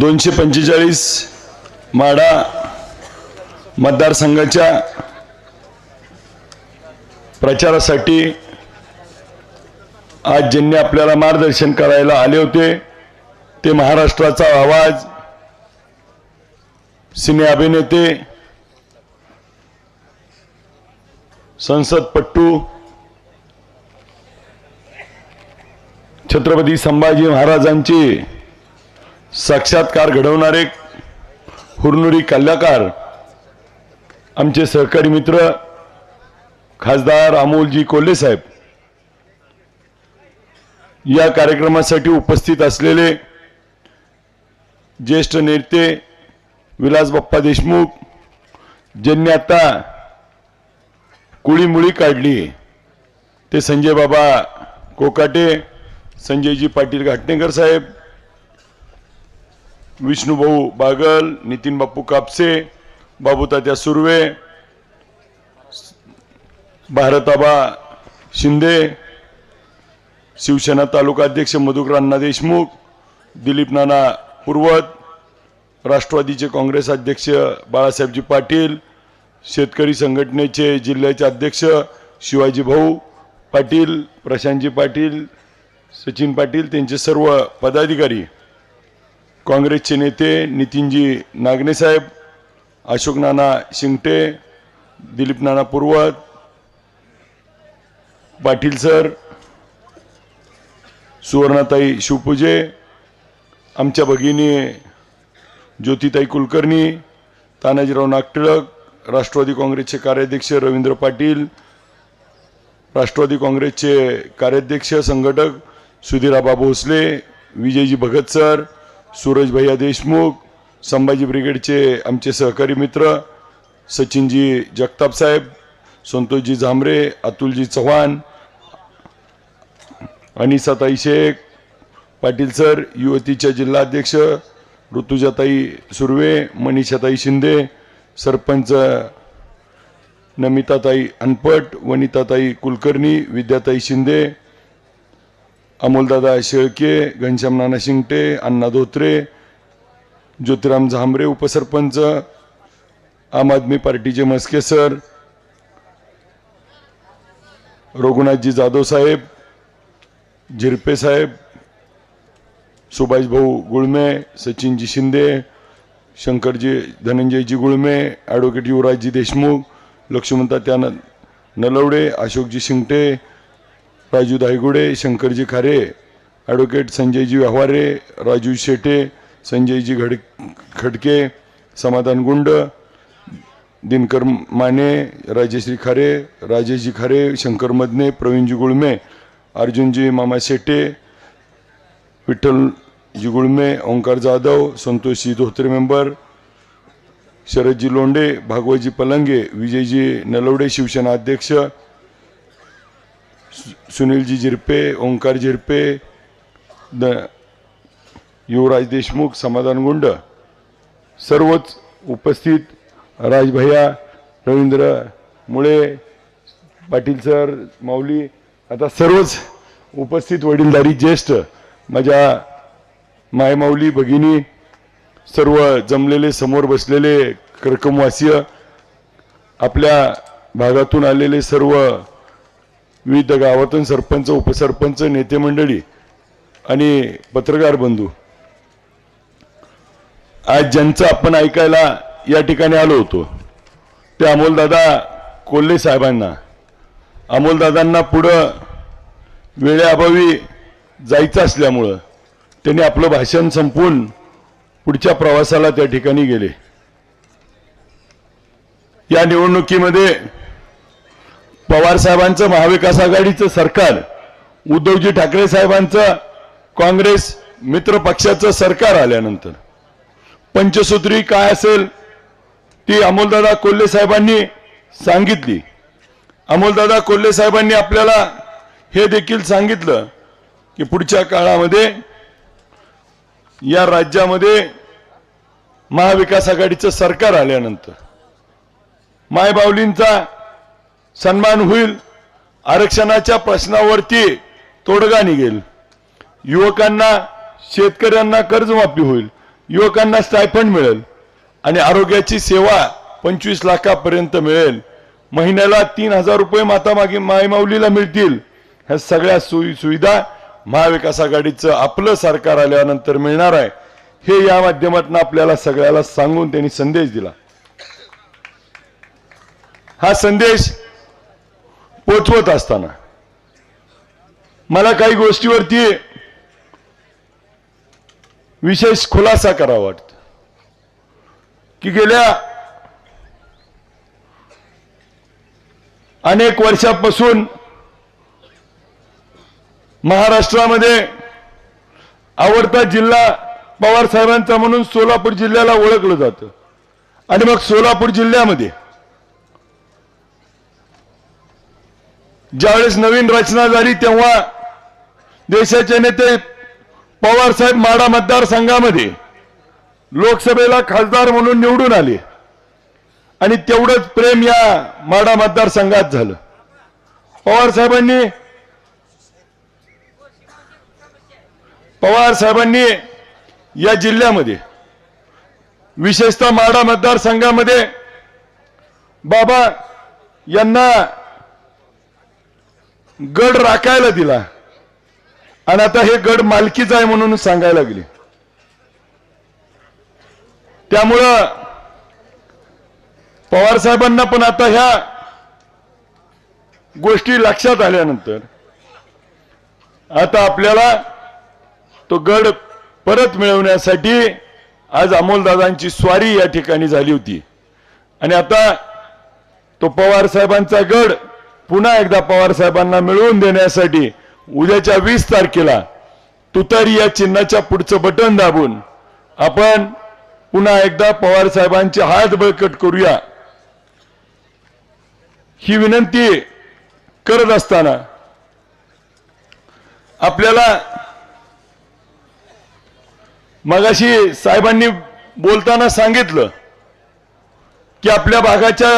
245 माडा मतदारसंघाच्या प्रचारासाठी आज ज्यांनी आपल्याला मार्गदर्शन करायला आले होते ते महाराष्ट्राचा आवाज, सिने अभिनेते, संसदपटू, छत्रपती संभाजी महाराजांची साक्षात्कार घडवणारे हुरनुरी कलाकार आमचे सहकारी मित्र खासदार अमोलजी कोल्हे साहेब, या कार्यक्रमासाठी उपस्थित असलेले ज्येष्ठ नेते विलास बाप्पा देशमुख, ज्यांनी आता कुळीमुळी काढली, ते संजय बाबा कोकाटे, संजयजी पाटील घाटणेकर साहेब, विष्णुभाऊ बागल, नितीन बापू कापसे, बाबूतात्या सुर्वे, भारताबा शिंदे, शिवसेना तालुका अध्यक्ष मधुकर अण्णा देशमुख, दिलीप नाना पूर्वत, राष्ट्रवादीचे काँग्रेस अध्यक्ष बाळासाहेबजी पाटील, शेतकरी संघटनेचे जिल्ह्याचे अध्यक्ष शिवाजी भाऊ पाटील, प्रशांतजी पाटील, सचिन पाटील, त्यांचे सर्व पदाधिकारी, काँग्रेसचे नेते नितीनजी नागणे साहेब, अशोक नाना शिंगटे, दिलीप नाना पूर्वत, पाटील सर, सुवर्णाताई शिवपूजे, आमच्या भगिनी ज्योतिताई कुलकर्णी, तानाजीराव नागटिळक, राष्ट्रवादी काँग्रेसचे कार्याध्यक्ष रवींद्र पाटील, राष्ट्रवादी काँग्रेसचे कार्याध्यक्ष संघटक सुधीराबा भोसले, विजयजी भगत सर, सूरज भैया देशमुख, संभाजी ब्रिगेडचे आमचे सहकारी मित्र सचिनजी जगताप साहेब, संतोषजी झांबरे, अतुलजी चव्हाण, अनिसाताई शेख, पाटील सर, युवतीच्या जिल्हाध्यक्ष ऋतुजाताई सुर्वे, मनीषाताई शिंदे, सरपंच नमिताताई अनपट, वनिताताई कुलकर्णी, विद्याताई शिंदे, अमोलदादा शेळके, घनश्याम नाना शिंगटे, अण्णा धोत्रे, ज्योतिराम झांबरे उपसरपंच, आम आदमी पार्टीचे मस्के सर, रघुनाथजी जाधव साहेब, झिरपे साहेब, सुभाष भाऊ गुळमे, सचिनजी शिंदे, शंकरजी धनंजयजी गुळमे, ॲडव्होकेट युवराजजी देशमुख, लक्ष्मणतात्या नलवडे, अशोकजी शिंगटे, राजू धायगुडे, शंकरजी खारे, ॲडव्होकेट संजयजी व्यवहारे, राजू शेटे, संजयजी खडके, समाधान गुंड, दिनकर माने, राजेश्री खारे, राजेशजी खारे, शंकर मदने, प्रवीणजी गुळमे, अर्जुनजी मामा शेटे, विठ्ठलजी गुळमे, ओंकार जाधव, संतोषजी धोत्रे मेंबर, शरदजी लोंडे, भागवतजी पलंगे, विजयजी नलवडे शिवसेना अध्यक्ष, सुनीलजी झिरपे, ओंकार झिरपे, युवराज देशमुख, समाधान गुंड, सर्वच उपस्थित, राजभैया, रवींद्र मुळे, पाटील सर, माऊली, आता सर्वच उपस्थित वडीलधारी ज्येष्ठ माझ्या मायमाऊली भगिनी, सर्व जमलेले समोर बसलेले कर्कमवासीय, आपल्या भागातून आलेले सर्व विविध गावातून सरपंच, उपसरपंच, नेते मंडळी आणि पत्रकार बंधू, आज ज्यांचं आपण ऐकायला या ठिकाणी आलो होतो ते अमोलदादा कोल्हे साहेबांना, अमोलदादांना पुढं वेळेअभावी जायचं असल्यामुळं त्यांनी आपलं भाषण संपवून पुढच्या प्रवासाला त्या ठिकाणी गेले. या निवडणुकीमध्ये पवार साहेबांचं महाविकास आघाडीचं सरकार, उद्धवजी ठाकरे साहेबांचं काँग्रेस मित्र पक्षाचं सरकार आल्यानंतर पंचसूत्री काय असेल ती अमोलदादा कोल्हे साहेबांनी सांगितली. अमोलदादा कोल्हे साहेबांनी आपल्याला हे देखील सांगितलं की पुढच्या काळामध्ये या राज्यामध्ये महाविकास आघाडीचं सरकार आल्यानंतर मायबावलींचा सन्मान होईल, आरक्षणाच्या प्रश्नावरती तोडगा निघेल, युवकांना शेतकऱ्यांना कर्जमाफी होईल, युवकांना स्टायफंड मिळेल आणि आरोग्याची सेवा 25 लाखापर्यंत मिळेल, महिन्याला 3,000 रुपये माता मायमाऊलीला मिळतील। ह्या सगळ्या सुविधा महाविकास आघाडीचं आपलं सरकार आल्यानंतर मिळणार आहे, हे या माध्यमातून आपल्याला सगळ्याला सांगून त्यांनी संदेश दिला। हा संदेश पोचवत असताना मला काही गोष्टीवरती विशेष खुलासा करावा वाटतो की गेल्या अनेक वर्षापासून महाराष्ट्रामध्ये आवडता जिल्हा पवार साहेबांचा म्हणून सोलापूर जिल्ह्याला ओळखलं जातं। आणि मग सोलापूर जिल्ह्यामध्ये ज्यावेळेस नवीन रचना झाली तेव्हा देशाचे नेते पवार साहेब माढा मतदारसंघामध्ये लोकसभेला खासदार म्हणून निवडून आले आणि तेवढंच प्रेम या माढा मतदारसंघात झालं। पवार साहेबांनी या जिल्ह्यामध्ये विशेषतः माढा मतदारसंघामध्ये बाबा यांना गड राखायला दिला आणि आता हे गड मालकीचा आहे म्हणून सांगायला लागले। त्यामुळं पवार साहेबांना पण आता ह्या गोष्टी लक्षात आल्यानंतर आता आपल्याला तो गड परत मिळवण्यासाठी आज अमोलदादांची स्वारी या ठिकाणी झाली होती आणि आता तो पवार साहेबांचा गड पुन्हा एकदा पवार साहेबांना मिळवून देण्यासाठी उद्याच्या 20 तारखेला तुतारी या चिन्हाच्या पुढचं बटन दाबून आपण पुन्हा एकदा पवार साहेबांचे हात बळकट करूया, ही विनंती करत असताना आपल्याला मगाशी साहेबांनी बोलताना सांगितलं की आपल्या भागाच्या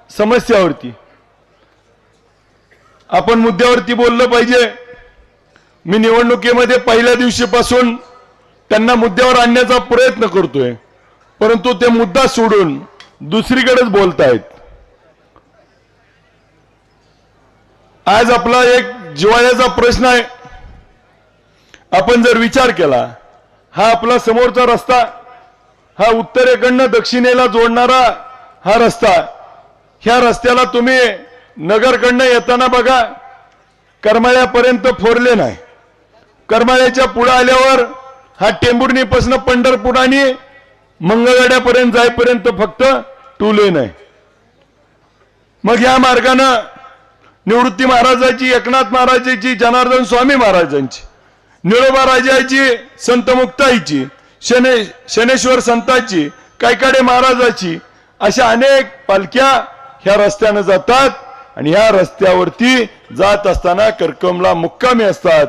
समस्यावरती आपण मुद्द्यावरती बोललं पाहिजे। मी निवडणुकीमध्ये पहिल्या दिवशीपासून त्यांना मुद्द्यावर आणण्याचा प्रयत्न करतोय, परंतु ते मुद्दा सोडून दुसरीकडेच बोलतायत। आज आपला एक जिव्हाळ्याचा प्रश्न आहे। आपण जर विचार केला, हा आपला समोरचा रस्ता, हा उत्तरेकडनं दक्षिणेला जोडणारा हा रस्ता, ह्या रस्त्याला तुम्ही नगरकडनं येताना बघा करमाळ्यापर्यंत 4 लेन आहे। करमाळ्याच्या पुढे आल्यावर हा टेंभुर्णीपासून पंढरपूर आणि मंगळवेढ्यापर्यंत जाईपर्यंत फक्त 2 लेन आहे। मग या मार्गाने निवृत्ती महाराजांची, एकनाथ महाराजांची, जनार्दन स्वामी महाराजांची, निळोबा राजाची, संत मुक्ताईची, शनेश्वर संतांची, कैकाडे महाराजाची, अशा अनेक पालख्या ह्या रस्त्याने जातात आणि ह्या रस्त्यावरती जात असताना करकमला मुक्कामी असतात।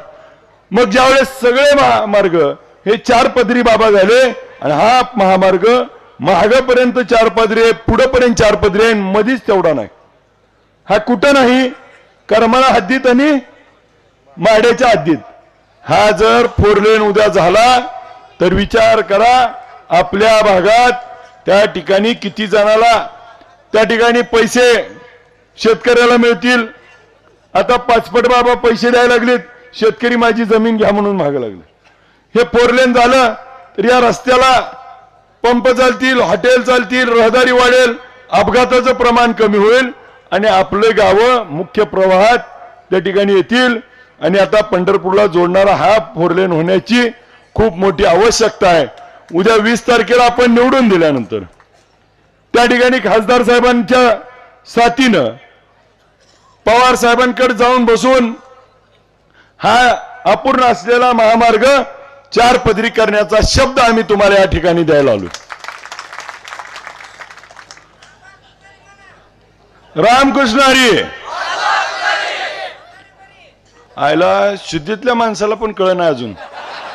मग ज्यावेळेस सगळे महामार्ग हे 4 पदरी बाबा झाले आणि हा महामार्ग महागापर्यंत 4 पदरी आहे, पुढेपर्यंत 4 पदरी आहे, मधीच तेवढा नाही। हा कुठं नाही, करमाळा हद्दीत आणि माड्याच्या हद्दीत। हा जर 4 लेन उद्या झाला तर विचार करा आपल्या भागात त्या ठिकाणी किती जणाला त्या ठिकाणी पैसे शेतकऱ्याला मिळतील। आता पाचपट बाबा पैसे द्यायला लागलेत, शेतकरी माझी जमीन घ्या म्हणून मागे लागले। हे 4 लेन झालं तर या रस्त्याला पंप चालतील, हॉटेल चालतील, रहदारी वाढेल, अपघाताचं प्रमाण कमी होईल आणि आपले गावं मुख्य प्रवाहात त्या ठिकाणी येतील। आणि आता पंढरपूरला जोडणारा हा 4 लेन होण्याची खूप मोठी आवश्यकता आहे। उद्या 20 तारखेला आपण निवडून दिल्यानंतर त्या ठिकाणी खासदार साहेबांच्या साथीनं पवार साहेबांकडे जाऊन बसून हा अपूर्ण असलेला महामार्ग 4 पदरी करण्याचा शब्द आम्ही तुम्हाला या ठिकाणी द्यायला आलो। रामकृष्ण हरी। आयला शुद्धीतल्या माणसाला पण कळ नाही अजून,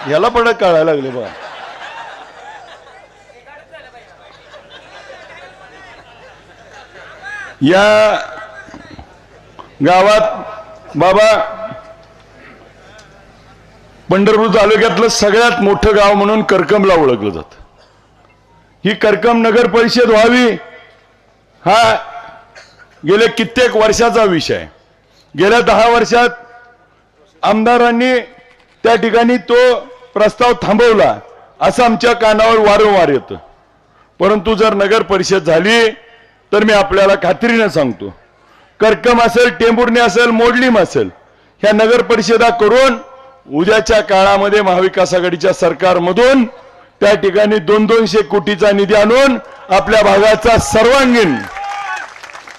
याला पण कळायला लागले बा। या गावात बाबा पंढरपूर तालुक्यातलं सगळ्यात मोठं गाव म्हणून करकमला ओळखलं जातं। ही करकम नगर परिषद व्हावी हा गेले कित्येक वर्षाचा विषय आहे। गेल्या 10 वर्षात आमदारांनी त्या ठिकाणी तो प्रस्ताव थांबवला असं आमच्या कानावर वारंवार येतं। परंतु जर नगर परिषद झाली तर मी आपल्याला खात्रीने सांगतो, करकम असेल, टेंभुर्णी असेल, मोडलीम असेल, ह्या नगर परिषदा करून उद्याच्या काळामध्ये महाविकास आघाडीच्या सरकारमधून त्या ठिकाणी 200 कोटीचा निधी आणून आपल्या भागाचा सर्वांगीण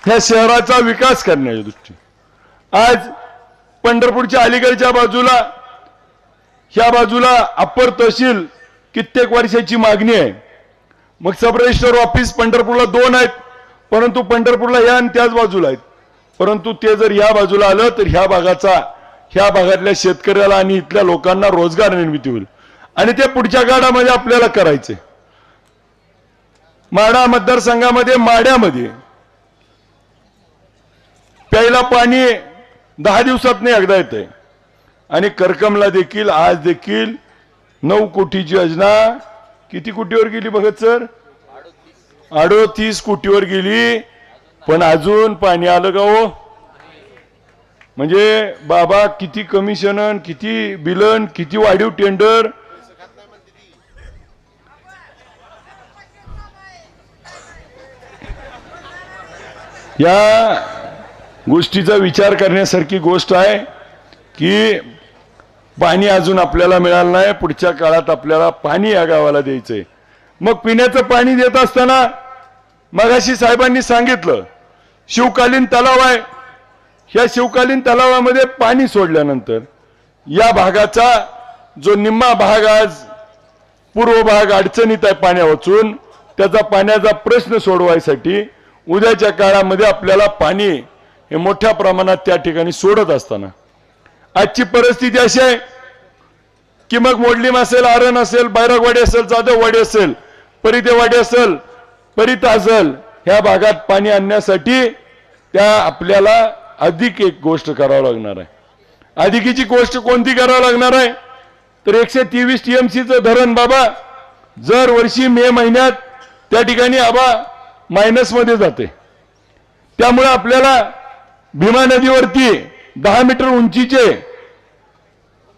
ह्या शहराचा विकास करण्याच्या दृष्टीने आज पंढरपूरच्या अलीकडच्या बाजूला ह्या बाजूला अप्पर तहसील कित्येक वर्षाची मागणी आहे। मग सब रजिस्टर ऑफिस पंढरपूरला 2 आहेत, परंतु पंढरपूरला ह्या आणि त्याच बाजूला आहेत। परंतु ते जर ह्या बाजूला आलं तर ह्या भागातल्या शेतकऱ्याला आणि इथल्या लोकांना रोजगार निर्मिती होईल आणि ते पुढच्या काळामध्ये आपल्याला करायचे। माढा मतदारसंघामध्ये माढ्यामध्ये प्यायला पाणी 10 दिवसात नाही एकदा येते आणि करकमला देखील आज देखील 9 कोटीची योजना किती कोटीवर गेली बघत सर? 38 कोटीवर गेली, पण अजून पाणी आलं का हो? म्हणजे बाबा किती कमिशन, किती बिलन, किती वाढीव टेंडर। या गोष्टीचा विचार करण्यासारखी गोष्ट आहे की पाणी अजून आपल्याला मिळालं नाही, पुढच्या काळात आपल्याला पाणी या गावाला द्यायचंय। मग पिण्याचं पाणी देत असताना मगाशी साहेबांनी सांगितलं शिवकालीन तलाव आहे, ह्या शिवकालीन तलावामध्ये पाणी सोडल्यानंतर या भागाचा जो निम्मा भाग आज पूर्व भाग अडचणीत आहे पाण्या वाचून, त्याचा पाण्याचा प्रश्न सोडवायसाठी उद्याच्या काळामध्ये आपल्याला पाणी हे मोठ्या प्रमाणात त्या ठिकाणी सोडत असताना आजची परिस्थिती अशी आहे की मग मोडलीम असेल, आरण असेल, बैरागवाडी असेल, जाधववाडी असेल, परितेवाडी असेल, परिता असेल, ह्या भागात पाणी आणण्यासाठी त्या आपल्याला अधिक एक गोष्ट करावं लागणार आहे। अधिकीची गोष्ट कोणती करावं लागणार आहे तर 123 टीएमसीचं धरण बाबा दर वर्षी मे महिन्यात त्या ठिकाणी आबा मायनस मध्ये जाते। त्यामुळे आपल्याला भीमा नदीवरती 10 मीटर उंचीचे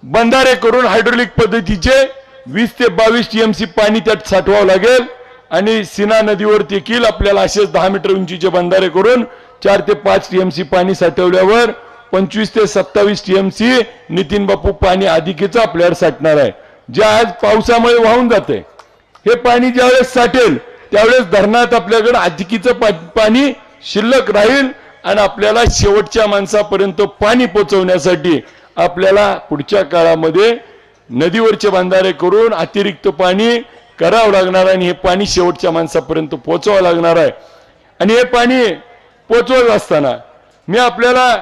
बंधारे करून हायड्रोलिक पद्धतीचे 20 ते 22 टीएमसी पाणी त्यात साठवावं लागेल आणि सीना नदीवर देखील आपल्याला असेच 10 मीटर उंचीचे बंधारे करून 4 ते 5 टीएमसी पाणी साठवल्यावर 25 ते 27 टीएमसी नितीन बापू पाणी अधिकीचं आपल्यावर साठणार आहे, जे आज पावसामुळे वाहून जाते। हे पाणी ज्यावेळेस साठेल त्यावेळेस धरणात आपल्याकडे अधिकीचं पाणी शिल्लक राहील आणि आपल्याला शेवटच्या माणसापर्यंत पाणी पोहोचवण्यासाठी आपल्याला पुढच्या काळामध्ये नदीवरचे बंधारे करून अतिरिक्त पाणी करावं लागणार आहे आणि हे पाणी शेवटच्या माणसापर्यंत पोहोचवावं लागणार आहे। आणि हे पाणी पोहोचवत असताना मी आपल्याला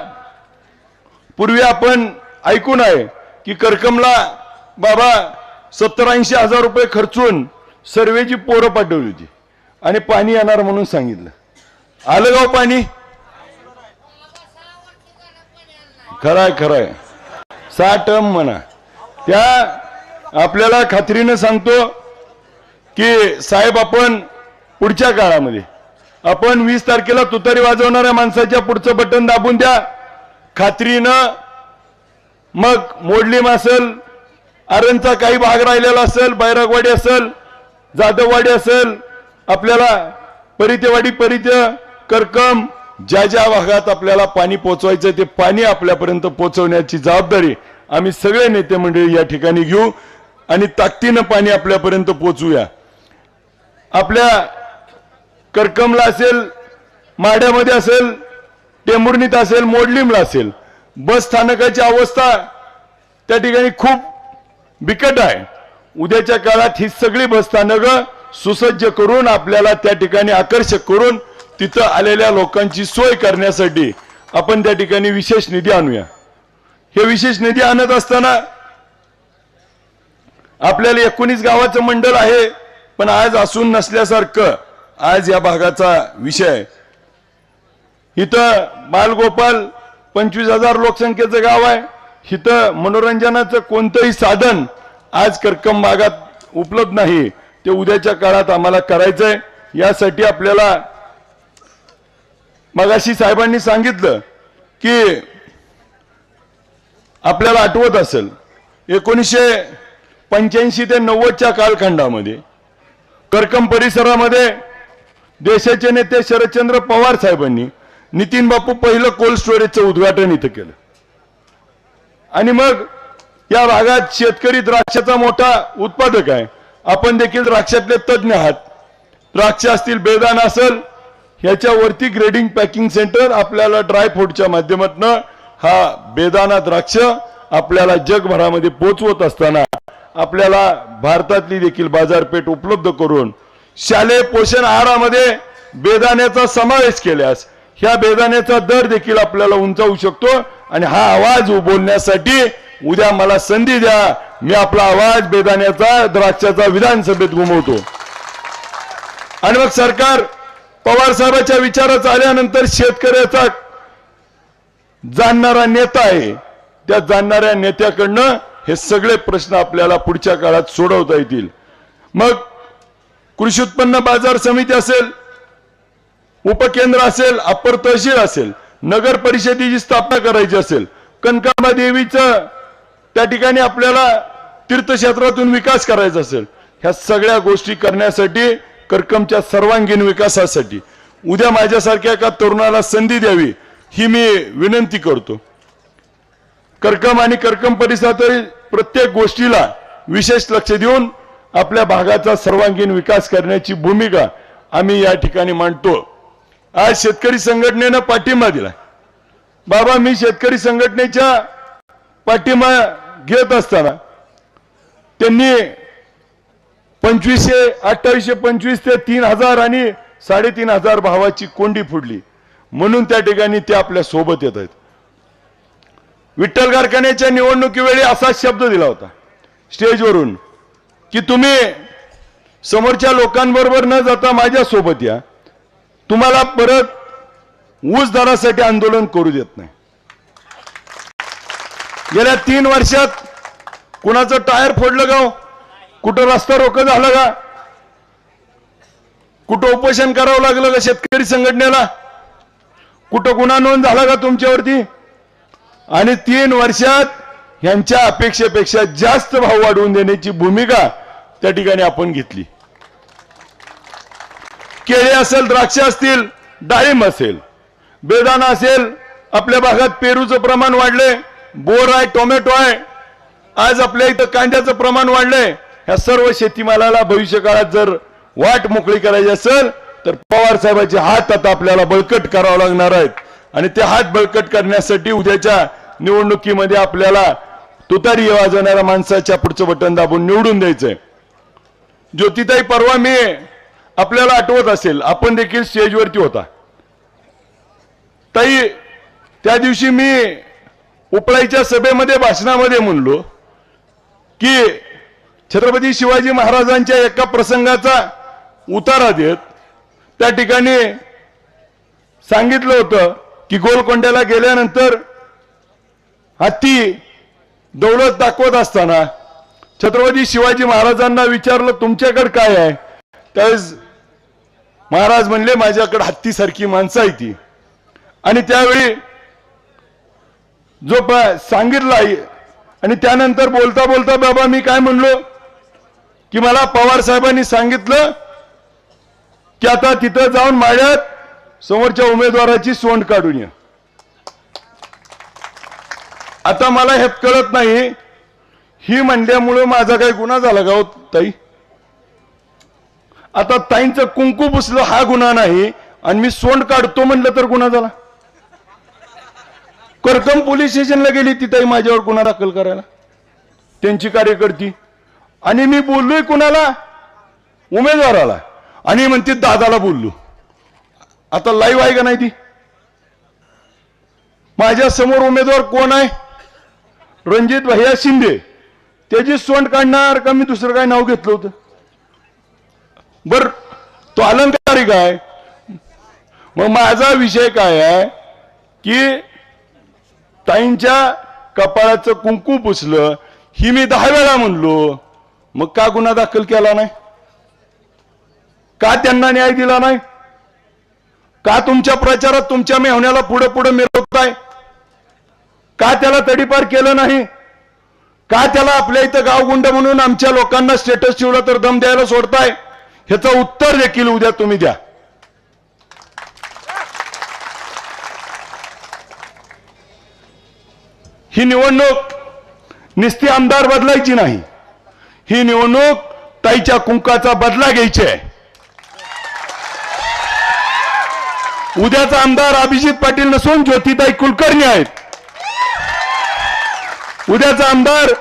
पूर्वी आपण ऐकून आहे की करकमला बाबा 70-80 हजार रुपये खर्चून सर्वेची पोरं पाठवली होती आणि पाणी येणार म्हणून सांगितलं। आलं गाव पाणी? खरंय 6 टर्म म्हणा। त्या आपल्याला खात्रीने सांगतो की साहेब आपण पुढच्या काळामध्ये आपण 20 तारखेला तुतारी वाजवणाऱ्या माणसाच्या पुढचं बटन दाबून द्या, खात्रीनं मग मोडलीम असेल, आरणचा काही भाग राहिलेला असेल, बैरागवाडी असेल, जाधववाडी असेल, आपल्याला परितेवाडी, करकम, ज्या ज्या भागात आपल्याला पाणी पोहोचवायचं ते पाणी आपल्यापर्यंत पोहोचवण्याची जबाबदारी आम्ही सगळे नेते मंडळी या ठिकाणी घेऊ आणि ताकदीनं पाणी आपल्यापर्यंत पोहोचूया। आपल्या करकमला असेल, माढ्यामध्ये असेल, टेंभुर्णीत असेल, मोडलीमला असेल, बस स्थानकाची अवस्था त्या ठिकाणी खूप बिकट आहे। उद्याच्या काळात ही सगळी बस स्थानकं सुसज्ज करून आपल्याला त्या ठिकाणी आकर्षक करून तिथं आलेल्या लोकांची सोय करण्यासाठी आपण त्या ठिकाणी विशेष निधी आणूया। हे विशेष निधी आणत असताना आपल्याला 19 गावाचं मंडळ आहे, पण आज असून नसल्यासारखं आज या भागाचा विषय। इथं बालगोपाल 25,000 लोकसंख्येचं गाव आहे, इथं मनोरंजनाचं कोणतंही साधन आज करकम भागात उपलब्ध नाही। ते उद्याच्या काळात आम्हाला करायचंय। यासाठी आपल्याला मगाशी साहेबांनी सांगितलं की आपल्याला आठवत असेल 1985 ते 90च्या कालखंडामध्ये करकम परिसरामध्ये देशाचे नेते शरदचंद्र पवार साहेबांनी नितीन बापू पहिलं कोल्ड स्टोरेजचं उद्घाटन इथं केलं आणि मग या भागात शेतकरी द्राक्षाचा मोठा उत्पादक आहे। आपण देखील द्राक्षातले तज्ञ आहात। द्राक्ष असतील, बेदाना असेल, ह्याच्यावरती ग्रेडिंग पॅकिंग सेंटर आपल्याला ड्रायफ्रूटच्या माध्यमातून हा बेदाना द्राक्ष आपल्याला जगभरामध्ये पोहोचवत असताना आपल्याला भारतातली देखील बाजारपेठ उपलब्ध करून शालेय पोषण आहारामध्ये बेदाण्याचा समावेश केल्यास ह्या बेदाण्याचा दर देखील आपल्याला उंचावू शकतो। आणि हा आवाज बोलण्यासाठी उद्या मला संधी द्या, मी आपला आवाज बेदाण्याचा द्राक्षाचा विधानसभेत घुमवतो। आणि मग सरकार पवार साहेबांच्या विचारात आल्यानंतर शेतकऱ्याचा जाणणारा नेता आहे, त्या जाणणाऱ्या नेत्याकडनं हे सगळे प्रश्न आपल्याला पुढच्या काळात सोडवता येतील। मग कृषी उत्पन्न बाजार समिती असेल, उपकेंद्र असेल, अप्पर तहसील असेल, नगर परिषदेची स्थापना करायची असेल, कनकांबा देवीचं त्या ठिकाणी आपल्याला तीर्थक्षेत्रातून विकास करायचा असेल, ह्या सगळ्या गोष्टी करण्यासाठी करकमच्या सर्वांगीण विकासासाठी उद्या माझ्यासारख्या एका तरुणाला संधी द्यावी ही मी विनंती करतो। करकम आणि करकम परिसरातील प्रत्येक गोष्टीला विशेष लक्ष देऊन आपल्या भागाचा सर्वांगीण विकास करण्याची भूमिका आम्ही या ठिकाणी मांडतो। आज शेतकरी संघटनेनं पाठिंबा दिला। बाबा, मी शेतकरी संघटनेच्या पाठिंबा घेत असताना त्यांनी 2825 ते 3000 आणि 3500 भावाची कोंडी फुडली म्हणून त्या ठिकाणी ते आपल्या सोबत येत आहेत। विठ्ठल कारखान्याच्या निवडणुकीवेळी असा शब्द दिला होता स्टेजवरून की तुम्ही समोरच्या लोकांबरोबर न जाता माझ्या सोबत या, तुम्हाला परत ऊस दरासाठी आंदोलन करू देत नाही। गेल्या 3 वर्षात कुणाचं टायर फोडलं का? कुठं रस्ता रोको झालं का? कुठं उपोषण करावं लागलं का शेतकरी संघटनेला? कुठं गुन्हा नोंद झाला का तुमच्यावरती? आणि 3 वर्षात यांच्या अपेक्षेपेक्षा जास्त भाव वाढवून देण्याची भूमिका त्या ठिकाणी आपण घेतली। केळी असेल, द्राक्ष असतील, डाळिंब असेल, बेदाना असेल, आपल्या भागात पेरूचं प्रमाण वाढले, बोर आहे, टोमॅटो आहे, आज आपल्या इथं कांद्याचं प्रमाण वाढलंय। ह्या सर्व शेतीमालाला भविष्य काळात जर वाट मोकळी करायची असेल तर पवार साहेबांचे हात आता आपल्याला बळकट करावे लागणार आहेत आणि ते हात बळकट करण्यासाठी उद्याच्या निवडणुकीमध्ये आपल्याला तुतारी वाजवणाऱ्या माणसाच्या पुढचं बटन दाबून निवडून द्यायचंय। ज्योतिताई, परवा मी आपल्याला आठवत असेल आपण देखील स्टेजवरती होता ताई, त्या दिवशी मी उपळाईच्या सभेमध्ये भाषणामध्ये म्हणलो की छत्रपती शिवाजी महाराजांच्या एका प्रसंगाचा उतारा देत त्या ठिकाणी सांगितलं होतं की गोलकोंड्याला गेल्यानंतर हत्ती दौलत दाखवत असताना छत्रपती शिवाजी महाराजांना विचारलं तुमच्याकडे काय आहे? त्यावेळेस महाराज म्हणले माझ्याकडे हत्तीसारखी माणसं आहे ती। आणि त्यावेळी जो सांगितलं आणि त्यानंतर बोलता बोलता बाबा मी काय म्हणलो की मला पवार साहेबांनी सांगितलं की आता तिथं जाऊन माळ्यात समोरच्या उमेदवाराची सोंड काढून या। आता मला हे कळत नाही ही म्हणल्यामुळे माझा काही गुन्हा झाला का हो ताई? आता ताईंचं कुंकू पुसलं हा गुन्हा नाही आणि मी सोंड काढतो म्हणलं तर गुन्हा झाला? करकम पोलीस स्टेशनला गेली ती ताई माझ्यावर गुन्हा दाखल करायला, त्यांची कार्यकर्ती, आणि मी बोललोय कुणाला? उमेदवाराला, आणि म्हणते दादाला बोललो। आता लाईव्ह आहे का नाही ती? माझ्या समोर उमेदवार कोण आहे? रणजित भैया शिंदे, त्याची सोंड काढणार का मी दुसरं काय नाव घेतलं होतं? बर, तो अलंकारिक आहे। मग माझा विषय काय आहे की ताईंच्या कपाळाचं कुंकू पुसलं ही मी 10 वेळा म्हणलो, मग का गुन्हा दाखल केला नाही? का त्यांना न्याय दिला नाही? का तुमच्या प्रचारात तुमच्या मेहण्याला पुढे पुढे मिरवताय? का त्याला तडीपार केलं नाही? का त्याला आपल्या इथं गावगुंड म्हणून आमच्या लोकांना स्टेटस ठेवला तर दम द्यायला सोडताय? ह्याचं उत्तर देखील उद्या तुम्ही द्या. ही निवडणूक निस्ती आमदार बदलायची नाही, ही निवडणूक ताईच्या कुंकाचा बदला घ्यायची आहे. उद्याचा आमदार अभिजित पाटील नसून ज्योतिताई कुलकर्णी आहेत. उद्याचा आमदार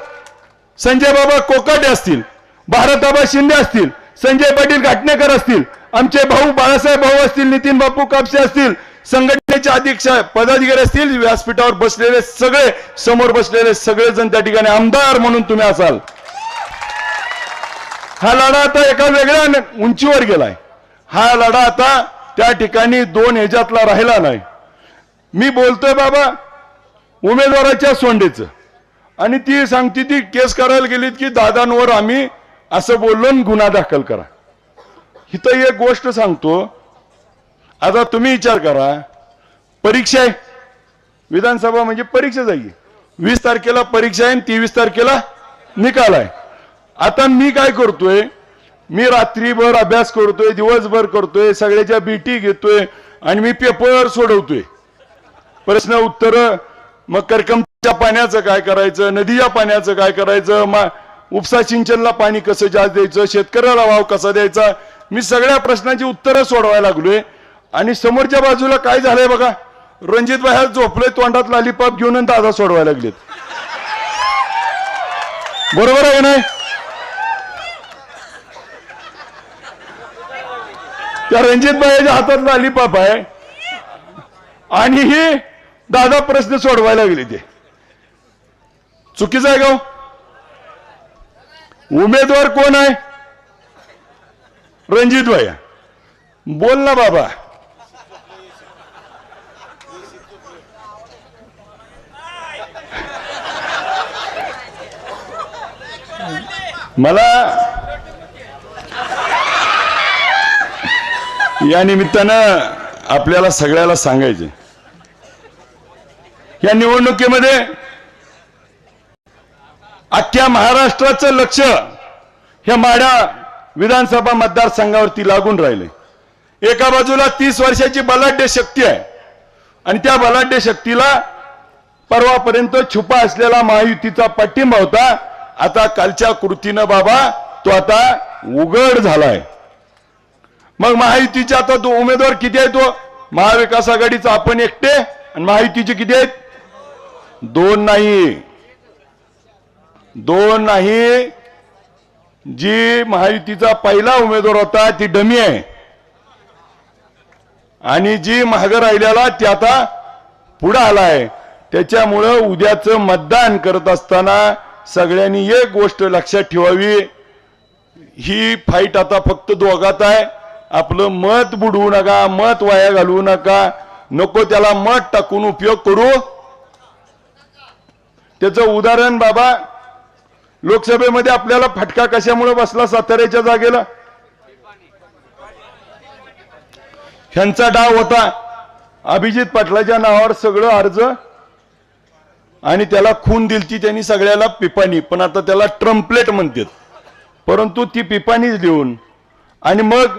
संजय बाबा कोकाटे असतील, भारताबा शिंदे असतील, संजय पाटील घाटणेकर असतील, आमचे भाऊ बाळासाहेब भाऊ असतील, नितीन बापू कापसे असतील, संघटनेचे अध्यक्ष पदाधिकारी असतील, व्यासपीठावर बसलेले सगळे, समोर बसलेले सगळेजण त्या ठिकाणी आमदार म्हणून तुम्ही असाल. हा लढा आता एका वेगळ्या उंचीवर गेलाय. हा लढा आता त्या ठिकाणी दोन ह्याच्यातला राहिला नाही. मी बोलतोय बाबा उमेदवाराच्या सोंडेचं, आणि ती सांगते ती केस करायला गेलीत की दादांवर आम्ही असं बोललो गुन्हा दाखल करा. इथं एक गोष्ट सांगतो, आता तुम्ही विचार करा, परीक्षा आहे, विधानसभा म्हणजे परीक्षा जाईल. 20 तारखेला परीक्षा आहे, 23 तारखेला निकाल आहे. आता मी काय करतोय, मी रात्रीभर अभ्यास करतोय, दिवसभर करतोय, सगळ्याच्या बीटी घेतोय आणि मी पेपर सोडवतोय, प्रश्न उत्तर. मग करकमच्या पाण्याचं काय करायचं, नदीच्या पाण्याचं काय करायचं, उपसा सिंचनला पाणी कसं जास्त द्यायचं, शेतकऱ्याला भाव कसा द्यायचा, मी सगळ्या प्रश्नांची उत्तरं सोडवायला लागलोय. आणि समोरच्या बाजूला काय झालंय बघा, रणजित भाई झोपले तोंडात लालीपाप घेऊन दादा सोडवायला लागलेत. बरोबर आहे नाही? त्या रणजित भाईच्या हातात लालीपाप आहे आणि ही दादा प्रश्न सोडवायला लागले. ते चुकीचं आहे का? उमेदवार कोण आहे? रणजित भाई. बोल ना बाबा. मला या निमित्तानं आपल्याला सगळ्याला सांगायचे, या निवडणुकीमध्ये अख्ख्या महाराष्ट्राचं लक्ष ह्या माढा विधानसभा मतदारसंघावरती लागून राहिले. एका बाजूला 30 वर्षाची बलाढ्य शक्ती आहे आणि त्या बलाढ्य शक्तीला परवापर्यंत छुपा असलेला महायुतीचा पाठिंबा होता. आता कालच्या कृतीनं बाबा तो आता उघड झालाय. मग महायुतीचे आता तो उमेदवार किती आहे? तो महाविकास आघाडीचा आपण एकटे आणि महायुतीचे किती आहेत? 2 नाही, 2 नाही. जी महायुतीचा पहिला उमेदवार होता ती डमी आहे आणि जी मागे राहिलेला ते आता पुढे आलाय. त्याच्यामुळं उद्याचं मतदान करत असताना सगळ्यांनी एक गोष्ट लक्षात ठेवावी, ही फाईट आता फक्त दोघात आहे. आपलं मत बुडवू नका, मत वाया घालवू नका, नको त्याला मत टाकून उपयोग करू. त्याचं उदाहरण बाबा, लोकसभेमध्ये आपल्याला फटका कशामुळे बसला साताऱ्याच्या जागेला? ह्यांचा डाव होता, अभिजित पाटलाच्या नावावर सगळं अर्ज आणि त्याला खून दिलती त्यांनी सगळ्याला पिपाणी, पण आता त्याला ट्रम्पलेट म्हणतात, परंतु ती पिपाणीच देऊन. आणि मग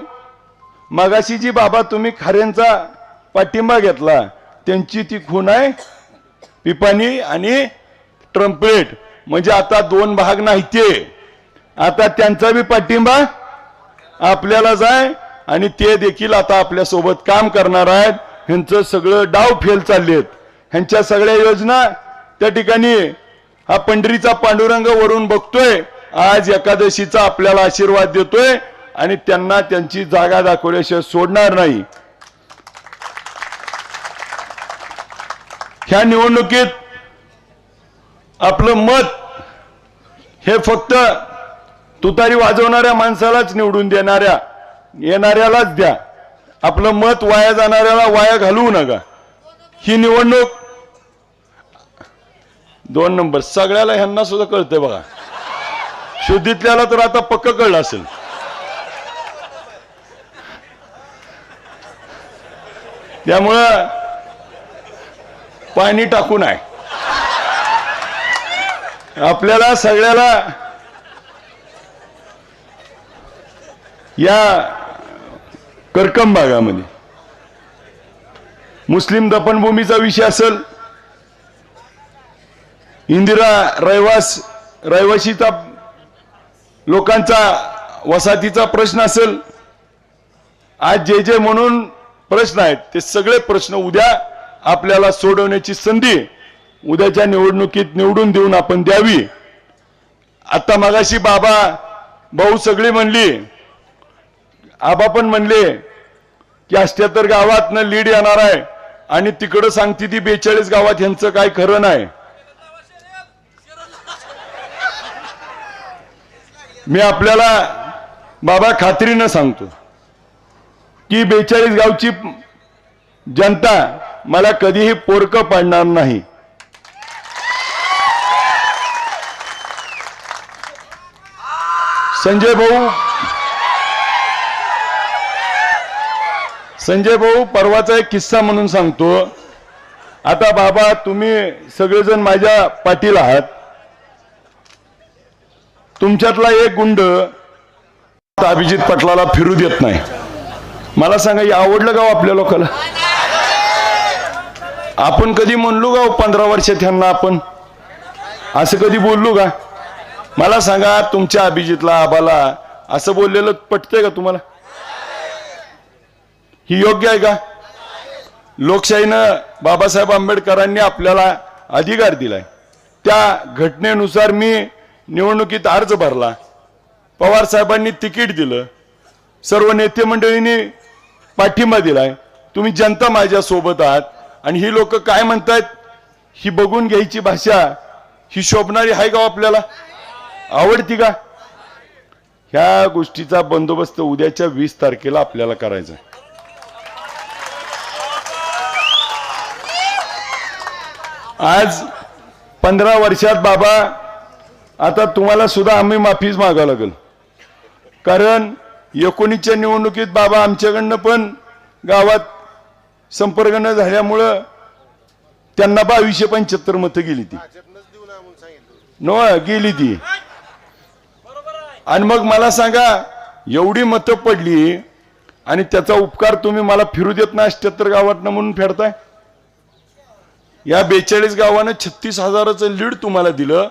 मगाशी जी बाबा तुम्ही खऱ्यांचा पाठिंबा घेतला त्यांची ती खून आहे पिपाणी आणि ट्रम्पलेट. म्हणजे आता 2 भाग नाही, ते आता त्यांचा बी पाठिंबा आपल्याला जाय आणि ते देखील आता आपल्या सोबत काम करणार आहेत. ह्यांचं सगळं डाव फेल चाललेत, ह्यांच्या सगळ्या योजना त्या ठिकाणी. हा पंढरीचा पांडुरंग वरून बघतोय, आज एकादशीचा आपल्याला आशीर्वाद देतोय आणि त्यांना त्यांची जागा दाखवल्याशिवाय सोडणार नाही. ह्या निवडणुकीत आपलं मत हे फक्त तुतारी वाजवणाऱ्या माणसालाच निवडून येणाऱ्यालाच द्या. आपलं मत वाया जाणाऱ्याला वाया घालवू नका. ही निवडणूक 2 नंबर सगळ्याला ह्यांना सुद्धा कळतंय बघा, शुद्धीतल्याला तर आता पक्क कळलं असेल. त्यामुळं पाणी टाकू नये. आपल्याला सगळ्याला या करकम भागामध्ये मुस्लिम दफनभूमीचा विषय असेल, इंदिरा रहिवासीचा लोकांचा वसाहतीचा प्रश्न असेल, आज जे जे म्हणून प्रश्न आहेत ते सगळे प्रश्न उद्या आपल्याला सोडवण्याची संधी उद्याच्या निवडणुकीत निवडून देऊन आपण द्यावी. आता मगाशी भाऊ सगळी म्हणली, आबा पण म्हणले की 78 गावातनं लीड येणार आहे आणि तिकडं सांगते ती 42 गावात यांचं काय खरं नाही. मी आपल्याला बाबा खात्रीनं सांगतो की 42 गावची जनता मला कधीही पोरकं पाडणार नाही. संजय भाऊ परवाचा एक किस्सा म्हणून सांगतो. आता बाबा तुम्ही सगळेजण माझ्या पाठीला आहात. तुमच्यातला एक गुंड अभिजित पाटलाला फिरू देत नाही. मला सांगा, हे आवडलं गाव आपल्या लोकांना? आपण कधी म्हणलो गाव 15 वर्षात ह्यांना आपण असं कधी बोललो का? मला सांगा, तुमच्या अभिजितला आबाला असं बोललेलं पटतंय का तुम्हाला? ही योग्य आहे का? लोकशाहीनं बाबासाहेब आंबेडकरांनी आपल्याला अधिकार दिलाय. त्या घटनेनुसार मी निवडणुकीत अर्ज भरला, पवार साहेबांनी तिकीट दिलं, सर्व नेते मंडळींनी पाठिंबा दिलाय. तुम्ही जनता माझ्या सोबत आहात. आणि ही लोक काय म्हणतायत ही बघून घ्यायची भाषा ही शोभणारी आहे का आपल्याला? आवडती का? ह्या गोष्टीचा बंदोबस्त उद्याच्या 20 तारखेला आपल्याला करायचा. आज 15 वर्षात बाबा, आता तुम्हाला सुद्धा आम्ही माफीच मागावं लागेल. कारण 19च्या निवडणुकीत बाबा आमच्याकडनं पण गावात संपर्क न झाल्यामुळं त्यांना 2275 मतं गेली ती गेली ती. आणि मग मला सांगा, एवढी मतं पडली आणि त्याचा उपकार तुम्ही मला फिरू देत नाही 78 गावातनं म्हणून फेडताय. या 42 गावानं 36,000चं लीड तुम्हाला दिलं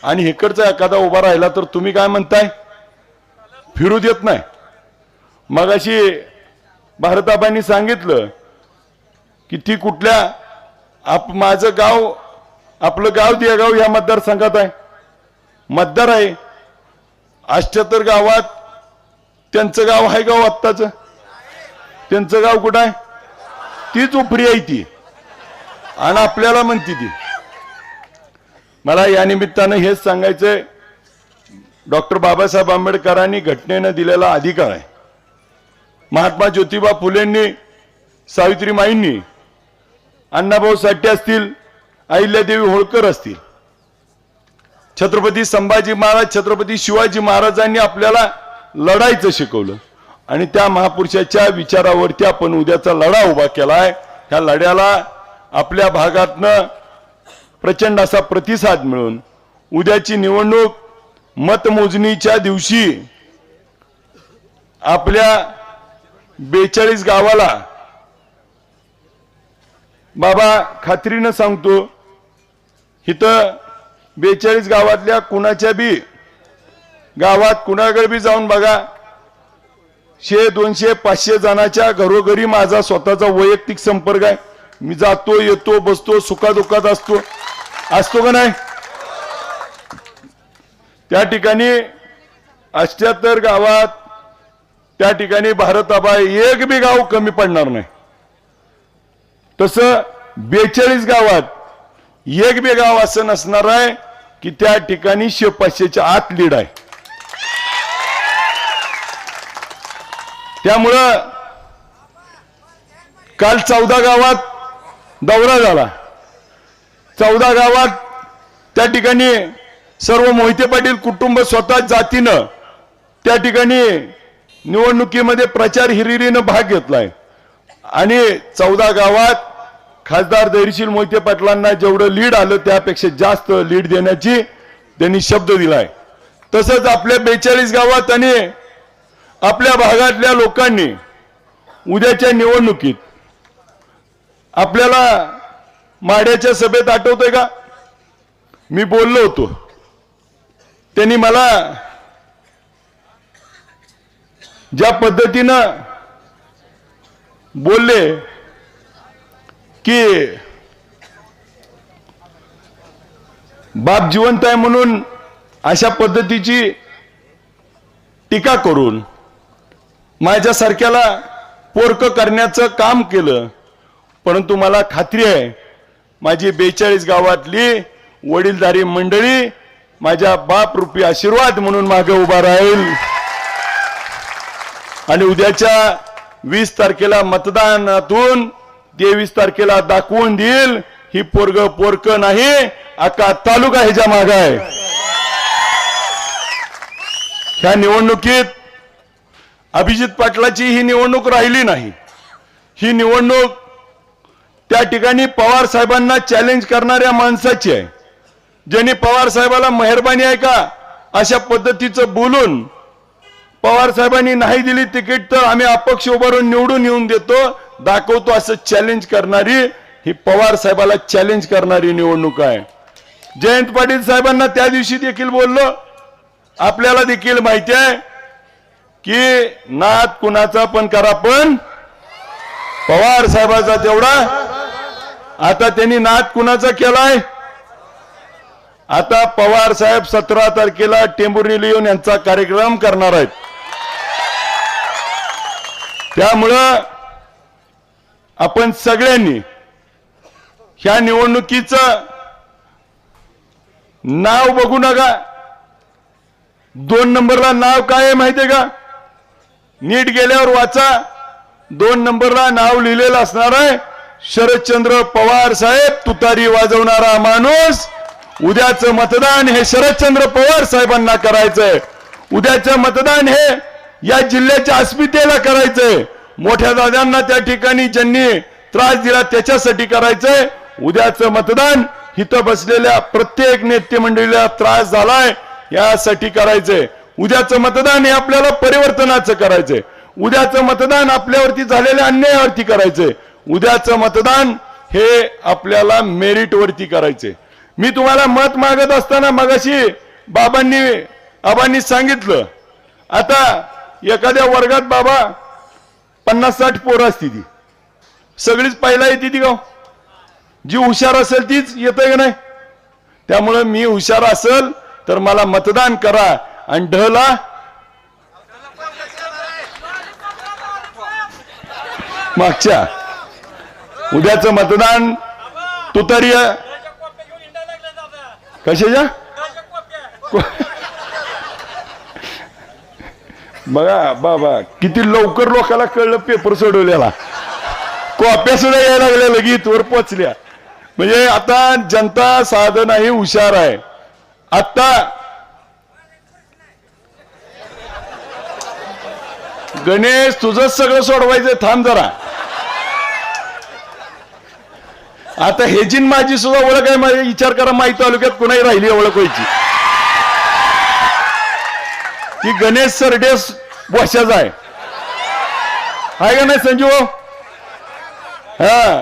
आणि हेकडचा एखादा उभा राहिला तर तुम्ही काय म्हणताय? फिरू देत नाही. मगाशी भारताबाईंनी सांगितलं की ती कुठल्या माझं गाव, आपलं गाव देगाव या मतदारसंघात आहे, मतदार आहे. 78 गावात त्यांचं गाव आहे गाव आत्ताच, त्यांचं गाव कुठं आहे? तीच उपरी आहे ती आणि आपल्याला म्हणती ती. मला या निमित्तानं हेच सांगायचंय, डॉक्टर बाबासाहेब आंबेडकरांनी घटनेनं दिलेला अधिकार आहे. महात्मा ज्योतिबा फुलेंनी, सावित्रीमाईंनी, अण्णाभाऊ साठे असतील, अहिल्यादेवी होळकर असतील, छत्रपती संभाजी महाराज, छत्रपती शिवाजी महाराजांनी आपल्याला लढायचं शिकवलं आणि त्या महापुरुषाच्या विचारावरती आपण उद्याचा लढा उभा केलाय. ह्या लढ्याला आपल्या भागातनं प्रचंड असा प्रतिसाद मिळून उद्याची निवडणूक मतमोजणीच्या दिवशी आपल्या 42 गावाला बाबा खात्रीनं सांगतो, इथं 42 गावातल्या कुणाच्या बी गावात कुणाकडे बी जाऊन बघा, 100, 200, 500 जणांच्या घरोघरी माझा स्वतःचा वैयक्तिक संपर्क आहे. मी जातो, येतो, बसतो, सुखादुःखात असतो का नाही? त्या ठिकाणी 78 गावात त्या ठिकाणी भारताबा एक बी गाव कमी पडणार नाही. तसं 42 गावात एक बी गाव असं नसणार आहे की त्या ठिकाणी 100-500च्या आत लीड आहे. त्यामुळं काल 14 गावात दौरा झाला. 14 गावात त्या ठिकाणी सर्व मोहिते पाटील कुटुंब स्वतः जातीनं त्या ठिकाणी निवडणुकीमध्ये प्रचार हिरिरीनं भाग घेतलाय. आणि 14 गावात खासदार धैर्यशील मोहिते पाटलांना जेवढं लीड आलं त्यापेक्षा जास्त लीड देण्याची त्यांनी शब्द दिलाय। तसंच आपल्या 42 गावात आणि आपल्या भागातल्या लोकांनी उद्याच्या निवडणुकीत आपल्याला माढ्याच्या सभेत आठवतंय का मी बोललो होतो, त्यांनी मला ज्या पद्धतीनं बोलले की बाप जिवंत आहे म्हणून अशा पद्धतीची टीका करून माझ्यासारख्याला पोरकं करण्याचं काम केलं। परंतु मला खात्री आहे माझी 42 गावातली वडीलधारी मंडळी माझ्या बाप रूपी आशीर्वाद म्हणून मागे उभा राहील आणि उद्याच्या 20 तारखेला मतदानातून 23 तारखेला दाखवून देईल ही पोरक नाही, अख्खा तालुका ह्याच्या मागे आहे। ह्या निवडणुकीत अभिजित पाटलाची ही निवडणूक राहिली नाही, ही निवडणूक त्या ठिकाणी पवार साहेबांना चॅलेंज करणाऱ्या माणसाची आहे, ज्यांनी पवार साहेबाला मेहरबानी आहे का अशा पद्धतीचं बोलून पवार साहेबांनी नाही दिली तिकीट तर आम्ही अपक्ष उभारून निवडून येऊन देतो दाखवतो असं चॅलेंज करणारी ही पवार साहेबाला चॅलेंज करणारी निवडणूक आहे। जयंत पाटील साहेबांना त्या दिवशी देखील बोललो, आपल्याला देखील माहिती आहे की नाद कुणाचा पण करा पण पवार साहेबाचा तेवढा। आता त्यांनी नाद कुणाचा केलाय, आता पवार साहेब 17 तारखेला टेंभुर्णीला येऊन यांचा कार्यक्रम करणार आहेत। त्यामुळं आपण सगळ्यांनी ह्या निवडणुकीचं नाव बघू नका, 2 नंबरला नाव काय आहे माहितीये का, नीट गेल्यावर वाचा, 2 नंबरला नाव लिहिलेलं असणार आहे शरदचंद्र पवार साहेब तुतारी वाजवणारा माणूस। उद्याचं मतदान हे शरदचंद्र पवार साहेबांना करायचंय, उद्याचं मतदान हे या जिल्ह्याच्या अस्मितेला करायचंय, मोठ्या दादांना त्या ठिकाणी ज्यांनी त्रास दिला त्याच्यासाठी करायचंय। उद्याचं मतदान इथं बसलेल्या प्रत्येक नेते मंडळीला त्रास झालाय यासाठी करायचंय। उद्याचं मतदान हे आपल्याला परिवर्तनाचं करायचंय, उद्याचं मतदान आपल्यावरती झालेल्या अन्यायावरती करायचंय, उद्याचं मतदान हे आपल्याला मेरिट वरती करायचंय। मी तुम्हाला मत मागत असताना मगाशी आबांनी सांगितलं, आता एखाद्या वर्गात बाबा 50-60 पोरं असती ती सगळीच पहिला येते ती गाव, जी हुशार असेल तीच येते का नाही। त्यामुळे मी हुशार असेल तर मला मतदान करा आणि ढला मागच्या उद्याचं मतदान तुतारी कशाच्या बघा बाबा किती लवकर लोकांना कळलं पेपर सोडवलेला, कॉप्या सुद्धा यायला लागल्या लगेच वर पोचल्या। म्हणजे आता जनता साधं नाही हुशार आहे। आता गणेश तुझं सगळं सोडवायचं, थांब जरा। आता ह्याची माझी सुद्धा ओळख आहे, माझ्या विचार करा माहिती तालुक्यात कुणाही राहिली ओळख व्हायची ती गणेश सरडेस वशाचा आहे का नाही संजीव? हा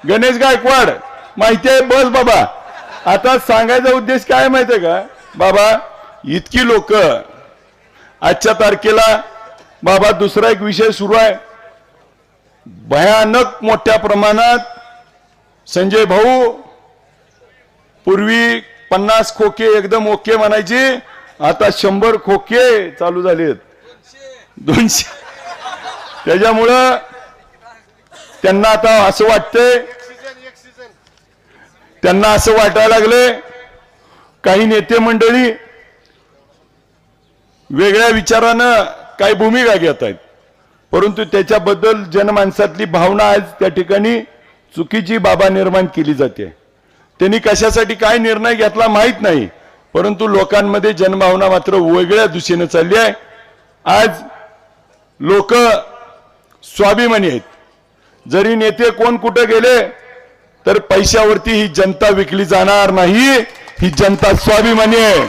गणेश गायकवाड माहिती आहे, बस बाबा। आता सांगायचा उद्देश काय माहितीये का बाबा, इतकी लोक आजच्या तारखेला बाबा दुसरा एक विषय सुरू आहे भयानक मोठ्या प्रमाणात। संजय भाऊ पूर्वी 50 खोके एकदम ओके म्हणायचे, आता 100 खोके चालू झालेत, 200। त्याच्यामुळं त्यांना आता असं वाटतंय, त्यांना असं वाटायला लागले काही नेते मंडळी वेगळ्या विचारानं काही भूमिका घेत आहेत, परंतु त्याच्याबद्दल जनमानसातली भावना आज त्या ठिकाणी चुकीची बाबा निर्माण केली जाते। त्यांनी कशासाठी काय निर्णय घेतला माहित नाही, परंतु लोकांमध्ये जनभावना मात्र वेगळ्या दिशेने चालली आहे। आज लोक स्वाभिमानी आहेत, जरी नेते कोण कुठे गेले तर पैशावरती ही जनता विकली जाणार नाही. ही जनता स्वाभिमानी आहे.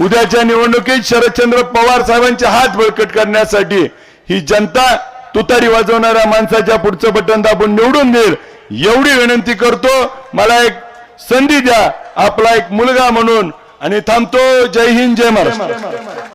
उद्याच्या निवडणुकीत शरदचंद्र पवार साहेबांचे हात बळकट करण्यासाठी ही जनता तुतारी वाजवणाऱ्या माणसाच्या पुढचं बटन दाबून निवडून देईल एवढी विनंती करतो. मला एक संधी द्या आपला एक मुलगा म्हणून आणि थांबतो. जय हिंद, जय महाराष्ट्र.